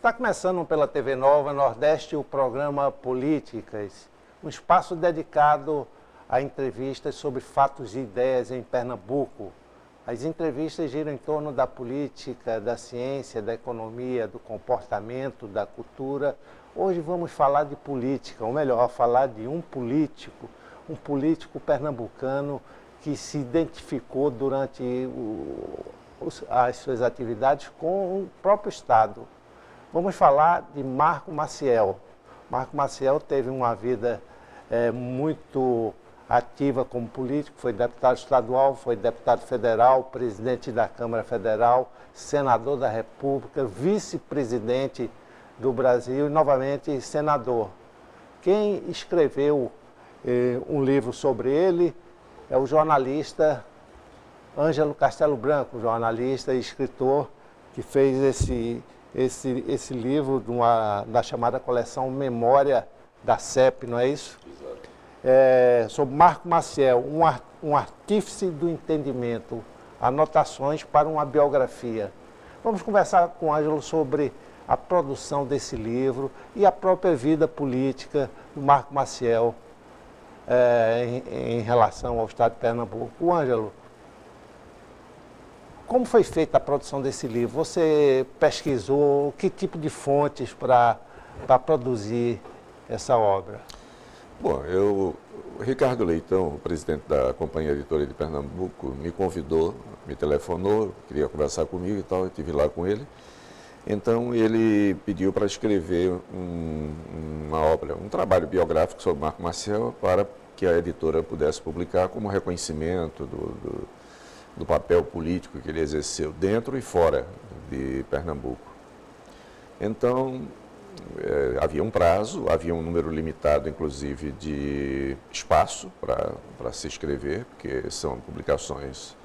Está começando pela TV Nova Nordeste o programa Políticas, um espaço dedicado a entrevistas sobre fatos e ideias em Pernambuco. As entrevistas giram em torno da política, da ciência, da economia, do comportamento, da cultura. Hoje vamos falar de política, ou melhor, falar de um político pernambucano que se identificou durante as suas atividades com o próprio Estado. Vamos falar de Marco Maciel. Marco Maciel teve uma vida muito ativa como político, foi deputado estadual, foi deputado federal, presidente da Câmara Federal, senador da República, vice-presidente do Brasil e, novamente, senador. Quem escreveu um livro sobre ele é o jornalista Ângelo Castelo Branco, jornalista e escritor que fez esse livro da chamada coleção Memória da CEP, não é isso? Exato. Sobre Marco Maciel, um artífice do entendimento, anotações para uma biografia. Vamos conversar com o Ângelo sobre a produção desse livro e a própria vida política do Marco Maciel em relação ao Estado de Pernambuco. Ângelo, como foi feita a produção desse livro? Você pesquisou que tipo de fontes para produzir essa obra? Bom, o Ricardo Leitão, o presidente da Companhia Editora de Pernambuco, me convidou, me telefonou, queria conversar comigo e tal, eu estive lá com ele. Então ele pediu para escrever uma obra, um trabalho biográfico sobre Marco Maciel para que a editora pudesse publicar como reconhecimento do papel político que ele exerceu dentro e fora de Pernambuco. Então, havia um prazo, havia um número limitado, inclusive, de espaço para se escrever, porque são publicações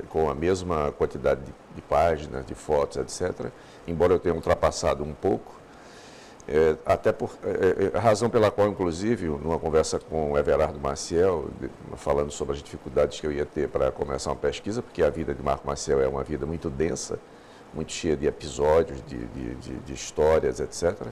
com a mesma quantidade de páginas, de fotos, etc. Embora eu tenha ultrapassado um pouco, até por a razão pela qual, inclusive, numa conversa com o Everardo Maciel, falando sobre as dificuldades que eu ia ter para começar uma pesquisa, porque a vida de Marco Maciel é uma vida muito densa, muito cheia de episódios, de histórias, etc.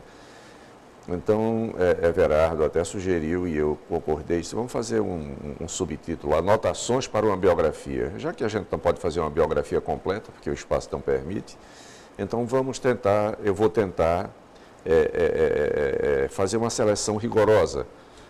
Então, Everardo até sugeriu, e eu concordei, disse, vamos fazer um subtítulo, Anotações para uma Biografia. Já que a gente não pode fazer uma biografia completa, porque o espaço não permite, então eu vou tentar fazer uma seleção rigorosa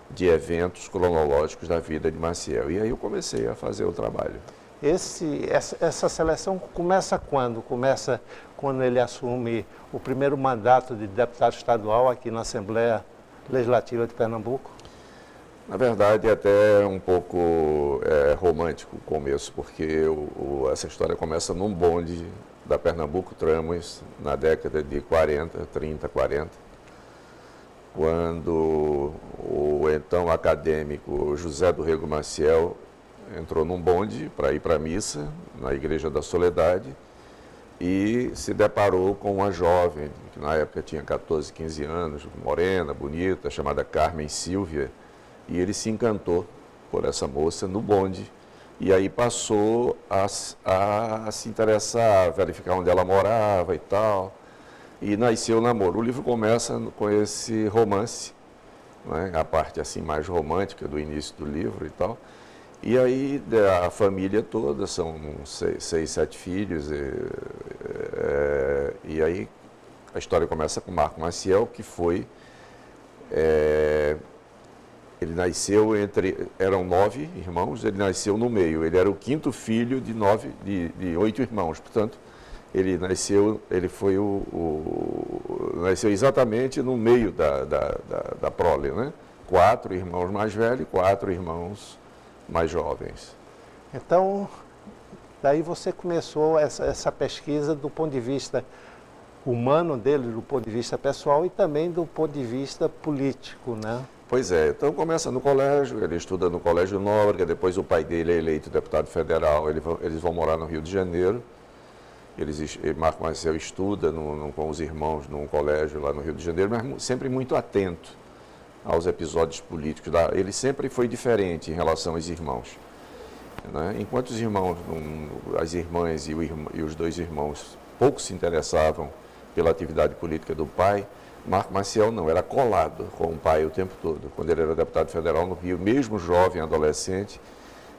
de eventos cronológicos da vida de Maciel. E aí eu comecei a fazer o trabalho. Essa seleção começa quando? Começa quando ele assume o primeiro mandato de deputado estadual aqui na Assembleia Legislativa de Pernambuco? Na verdade, é até um pouco romântico o começo, porque essa história começa num bonde da Pernambuco Tramos, na década de 30, 40, quando o então acadêmico José do Rego Maciel entrou num bonde para ir para a missa, na Igreja da Soledade, e se deparou com uma jovem, que na época tinha 14, 15 anos, morena, bonita, chamada Carmen Silvia, e ele se encantou por essa moça no bonde, e aí passou a se interessar, a verificar onde ela morava e tal, e nasceu o namoro. O livro começa com esse romance, né, a parte assim mais romântica do início do livro e tal. E aí a família toda, são 6, 7 filhos, e aí a história começa com Marco Maciel, que foi, ele nasceu eram 9 irmãos, ele nasceu no meio, ele era o 5º filho de 8 irmãos, portanto, ele nasceu exatamente no meio da prole, né? 4 irmãos mais velhos e 4 irmãos mais jovens. Então, daí você começou essa pesquisa do ponto de vista humano dele, do ponto de vista pessoal e também do ponto de vista político, né? Pois é, então começa no colégio, ele estuda no Colégio Nóbrega, depois o pai dele é eleito deputado federal, eles vão morar no Rio de Janeiro, Marco Maciel estuda com os irmãos num colégio lá no Rio de Janeiro, mas sempre muito atento aos episódios políticos. Ele sempre foi diferente em relação aos irmãos. Né? Enquanto os irmãos, as irmãs e os 2 irmãos pouco se interessavam pela atividade política do pai. Marco Maciel não, era colado com o pai o tempo todo. Quando ele era deputado federal no Rio, mesmo jovem, adolescente,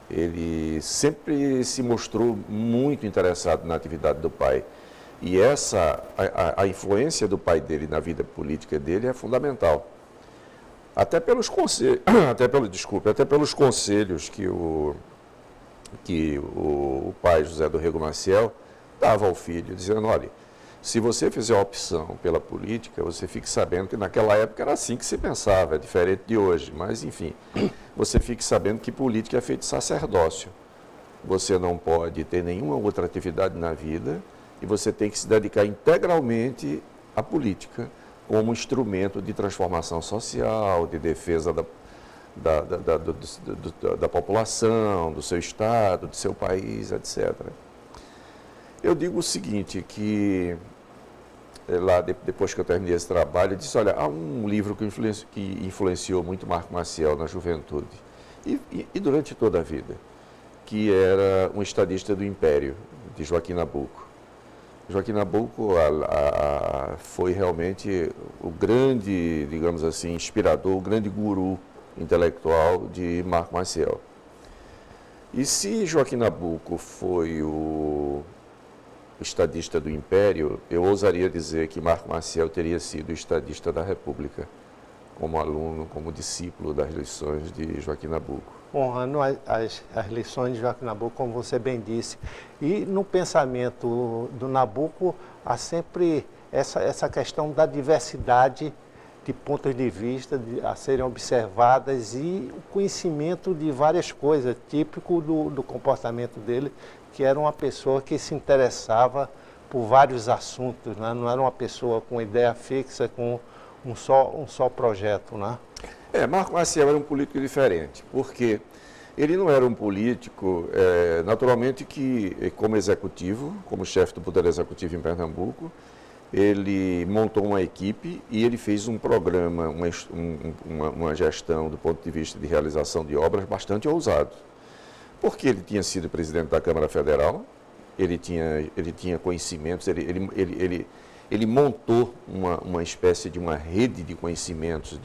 ele sempre se mostrou muito interessado na atividade do pai. E a influência do pai dele na vida política dele é fundamental. Até pelos conselhos, até pelos conselhos que o pai José do Rego Maciel dava ao filho, dizendo, olha, se você fizer a opção pela política, você fique sabendo que naquela época era assim que se pensava, é diferente de hoje, mas enfim, você fique sabendo que política é feito de sacerdócio. Você não pode ter nenhuma outra atividade na vida e você tem que se dedicar integralmente à política como instrumento de transformação social, de defesa da população, do seu estado, do seu país, etc. Eu digo o seguinte, que lá depois que eu terminei esse trabalho, eu disse, olha, há um livro que influenciou muito Marco Maciel na juventude e durante toda a vida, que era Um Estadista do Império, de Joaquim Nabuco. Joaquim Nabuco foi realmente o grande, digamos assim, inspirador, o grande guru intelectual de Marco Maciel. E se Joaquim Nabuco foi o estadista do Império, eu ousaria dizer que Marco Maciel teria sido o estadista da República, como aluno, como discípulo das lições de Joaquim Nabuco. Honrando as lições de Joaquim Nabuco, como você bem disse. E no pensamento do Nabuco, há sempre essa questão da diversidade de pontos de vista a serem observadas e o conhecimento de várias coisas, típico do comportamento dele, que era uma pessoa que se interessava por vários assuntos, né? Não era uma pessoa com ideia fixa, com um só projeto, né? Marco Maciel era um político diferente, porque ele não era um político, naturalmente que como executivo, como chefe do Poder Executivo em Pernambuco, ele montou uma equipe e ele fez um programa, uma gestão do ponto de vista de realização de obras bastante ousado. Porque ele tinha sido presidente da Câmara Federal, ele tinha conhecimentos, ele montou uma espécie de uma rede de conhecimentos,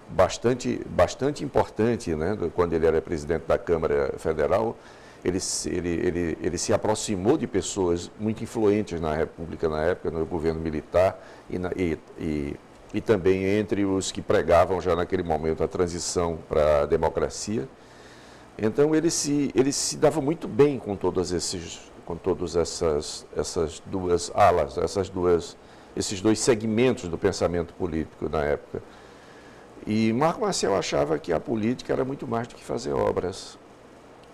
bastante importante, né? Quando ele era presidente da Câmara Federal, ele se aproximou de pessoas muito influentes na República, na época, no governo militar e também entre os que pregavam já naquele momento a transição para a democracia. Então ele se dava muito bem com todas essas duas alas, esses dois segmentos do pensamento político na época. E Marco Maciel achava que a política era muito mais do que fazer obras,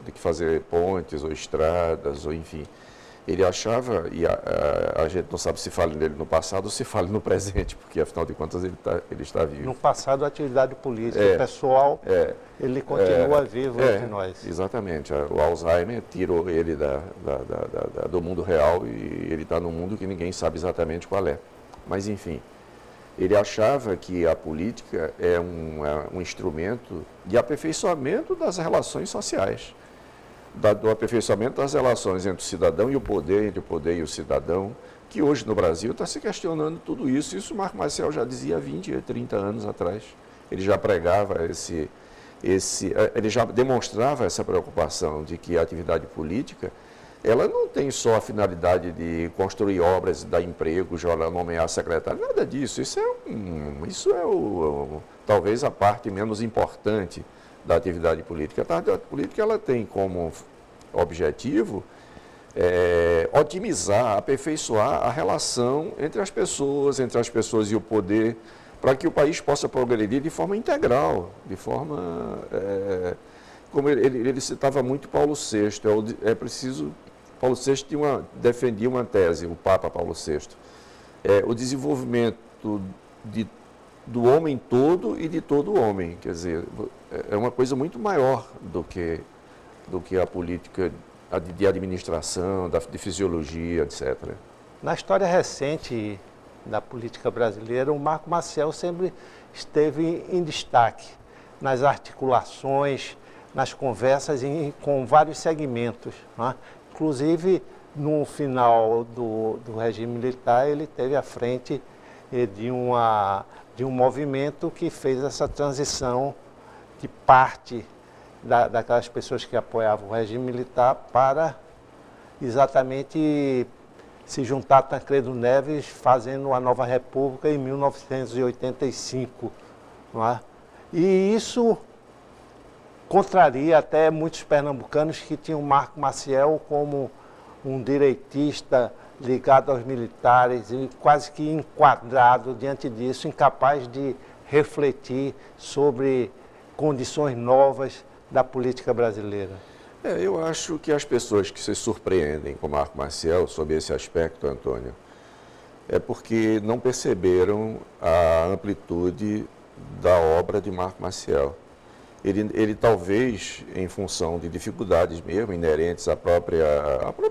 do que fazer pontes ou estradas, ou enfim. Ele achava, e a gente não sabe se fala nele no passado ou se fala no presente, porque afinal de contas ele está vivo. No passado, a atividade política pessoal, ele continua vivo entre nós. Exatamente. O Alzheimer tirou ele do mundo real e ele está num mundo que ninguém sabe exatamente qual é. Mas, enfim, ele achava que a política é um instrumento de aperfeiçoamento das relações sociais. Do aperfeiçoamento das relações entre o cidadão e o poder, entre o poder e o cidadão, que hoje no Brasil está se questionando tudo isso. Isso Marco Maciel já dizia há 20, 30 anos atrás. Ele já pregava ele já demonstrava essa preocupação de que a atividade política, ela não tem só a finalidade de construir obras, dar emprego, nomear secretário, nada disso. Isso é talvez a parte menos importante da atividade política. A atividade política ela tem como objetivo otimizar, aperfeiçoar a relação entre as pessoas e o poder, para que o país possa progredir de forma integral, de forma... como ele citava muito Paulo VI, Paulo VI defendia uma tese, o Papa Paulo VI, o desenvolvimento do homem todo e de todo homem, quer dizer, é uma coisa muito maior do que a política de administração, de fisiologia, etc. Na história recente da política brasileira, o Marco Maciel sempre esteve em destaque nas articulações, nas conversas com vários segmentos, né? Inclusive no final do regime militar, ele teve à frente de um movimento que fez essa transição de parte daquelas pessoas que apoiavam o regime militar para exatamente se juntar a Tancredo Neves fazendo a nova república em 1985. Não é? E isso contraria até muitos pernambucanos que tinham Marco Maciel como um direitista ligado aos militares e quase que enquadrado diante disso, incapaz de refletir sobre condições novas da política brasileira. Eu acho que as pessoas que se surpreendem com Marco Maciel sobre esse aspecto, Antônio, é porque não perceberam a amplitude da obra de Marco Maciel. Ele talvez, em função de dificuldades mesmo inerentes à própria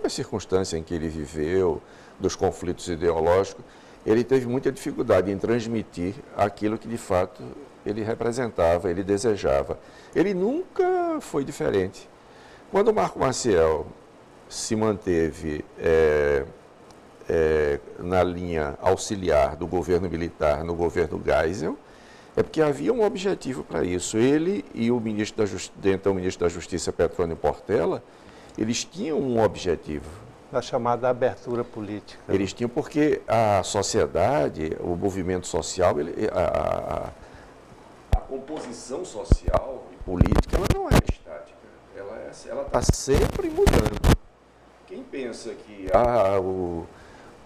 circunstância em que ele viveu, dos conflitos ideológicos, ele teve muita dificuldade em transmitir aquilo que de fato ele representava, ele desejava. Ele nunca foi diferente. Quando Marco Maciel se manteve na linha auxiliar do governo militar no governo Geisel, é porque havia um objetivo para isso. Ele e o então ministro da Justiça, Petrônio Portela, eles tinham um objetivo. Da chamada abertura política. Eles tinham, porque a sociedade, o movimento social, a composição social e política, ela não é estática. Ela está sempre mudando. Quem pensa que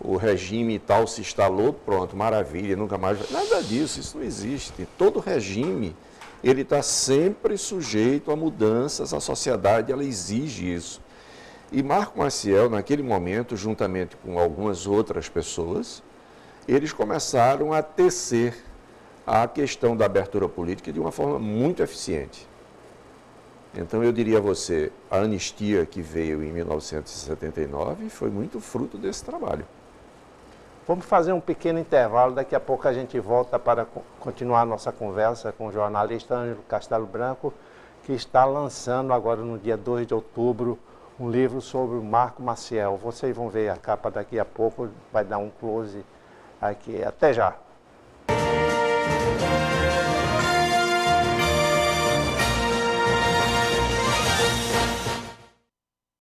o regime tal se instalou, pronto, maravilha, nunca mais... Nada disso, isso não existe. Todo regime, ele está sempre sujeito a mudanças, a sociedade, ela exige isso. E Marco Maciel, naquele momento, juntamente com algumas outras pessoas, eles começaram a tecer a questão da abertura política de uma forma muito eficiente. Então, eu diria a você, a anistia que veio em 1979 foi muito fruto desse trabalho. Vamos fazer um pequeno intervalo, daqui a pouco a gente volta para continuar a nossa conversa com o jornalista Ângelo Castelo Branco, que está lançando agora no dia 2 de outubro um livro sobre o Marco Maciel. Vocês vão ver a capa daqui a pouco, vai dar um close aqui. Até já!